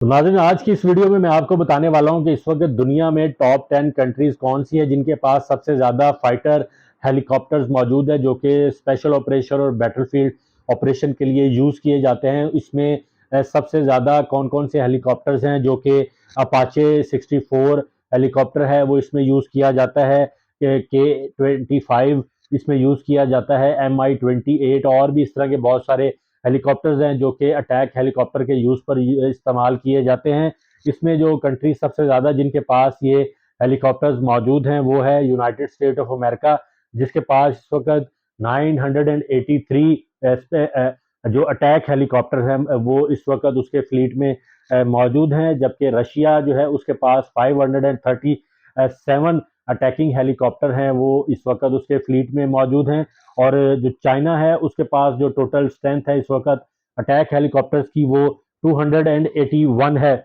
तो नाज़रीन, आज की इस वीडियो में मैं आपको बताने वाला हूं कि इस वक्त दुनिया में टॉप 10 कंट्रीज़ कौन सी है जिनके पास सबसे ज़्यादा फाइटर हेलीकॉप्टर्स मौजूद है, जो कि स्पेशल ऑपरेशन और बैटलफील्ड ऑपरेशन के लिए यूज़ किए जाते हैं। इसमें सबसे ज़्यादा कौन कौन से हेलीकॉप्टर्स हैं, जो कि अपाचे 64 हेलीकॉप्टर है वो इसमें यूज़ किया जाता है, के 25 इसमें यूज़ किया जाता है, MI-28 और भी इस तरह के बहुत सारे हेलीकॉप्टर्स हैं जो कि अटैक हेलीकॉप्टर के यूज़ पर इस्तेमाल किए जाते हैं। इसमें जो कंट्री सबसे ज़्यादा जिनके पास ये हेलीकॉप्टर्स मौजूद हैं वो है यूनाइटेड स्टेट ऑफ अमेरिका, जिसके पास इस वक्त 983 जो अटैक हेलीकॉप्टर हैं वो इस वक्त उसके फ्लीट में मौजूद हैं, जबकि रशिया जो है उसके पास 537 अटैकिंग हेलीकॉप्टर हैं वो इस वक्त उसके फ्लीट में मौजूद हैं। और जो चाइना है उसके पास जो टोटल स्ट्रेंथ है इस वक्त अटैक हेलीकॉप्टर्स की वो 281 है।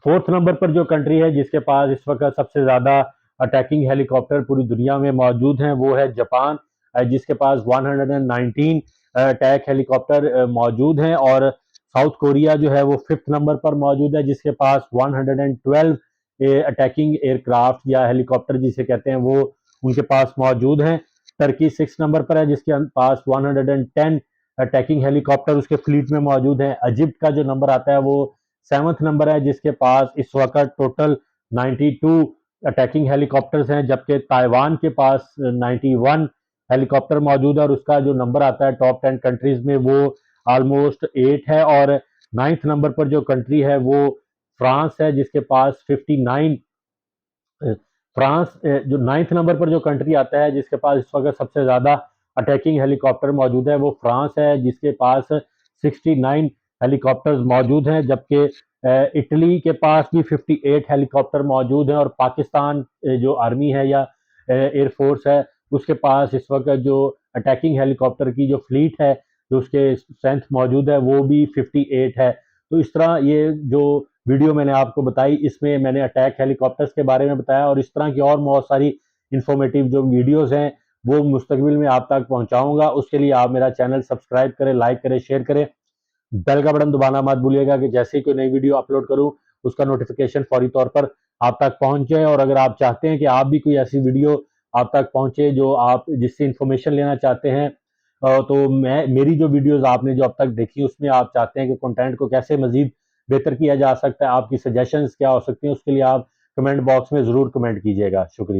फोर्थ नंबर पर जो कंट्री है जिसके पास इस वक्त सबसे ज़्यादा अटैकिंग हेलीकॉप्टर पूरी दुनिया में मौजूद हैं वो है जापान, जिसके पास 119 अटैक हेलीकॉप्टर मौजूद हैं। और साउथ कोरिया जो है वो फिफ्थ नंबर पर मौजूद है, जिसके पास 112 अटैकिंग एयरक्राफ्ट या हेलीकॉप्टर जिसे कहते हैं वो उनके पास मौजूद हैं। टर्की सिक्स नंबर पर है, जिसके पास 110 अटैकिंग हेलीकॉप्टर उसके फ्लीट में मौजूद हैं। इजिप्ट का जो नंबर आता है वो सेवंथ नंबर है, जिसके पास इस वक्त टोटल 92 अटैकिंग हेलीकॉप्टर्स हैं, जबकि ताइवान के पास 91 हेलीकॉप्टर मौजूद है और उसका जो नंबर आता है टॉप 10 कंट्रीज में वो ऑलमोस्ट 8 है। और नाइन्थ नंबर पर जो कंट्री है वो फ्रांस है, जिसके पास 59 फ्रांस जो नाइन्थ नंबर पर जो कंट्री आता है जिसके पास इस वक्त सबसे ज़्यादा अटैकिंग हेलीकॉप्टर मौजूद है वो फ्रांस है, जिसके पास 69 हेलीकॉप्टर्स मौजूद हैं, जबकि इटली के पास भी 58 हेलीकॉप्टर मौजूद हैं। और पाकिस्तान जो आर्मी है या एयरफोर्स है उसके पास इस वक्त जो अटैकिंग हेलीकॉप्टर की जो फ्लीट है जो उसके स्ट्रेंथ मौजूद है वो भी 58 है। तो इस तरह ये जो वीडियो मैंने आपको बताई इसमें मैंने अटैक हेलीकॉप्टर्स के बारे में बताया, और इस तरह की और बहुत सारी इंफॉर्मेटिव जो वीडियोस हैं वो मुस्तकबिल में आप तक पहुंचाऊंगा। उसके लिए आप मेरा चैनल सब्सक्राइब करें, लाइक करें, शेयर करें, बेल का बटन दबाना मत भूलिएगा कि जैसे ही कोई नई वीडियो अपलोड करूं उसका नोटिफिकेशन फौरी तौर पर आप तक पहुंच जाए। और अगर आप चाहते हैं कि आप भी कोई ऐसी वीडियो आप तक पहुंचे जो आप जिससे इंफॉर्मेशन लेना चाहते हैं, तो मैं मेरी जो वीडियोस आपने जो अब तक देखी उसमें आप चाहते हैं कि कंटेंट को कैसे मजीद बेहतर किया जा सकता है, आपकी सजेशंस क्या हो सकती हैं, उसके लिए आप कमेंट बॉक्स में ज़रूर कमेंट कीजिएगा। शुक्रिया।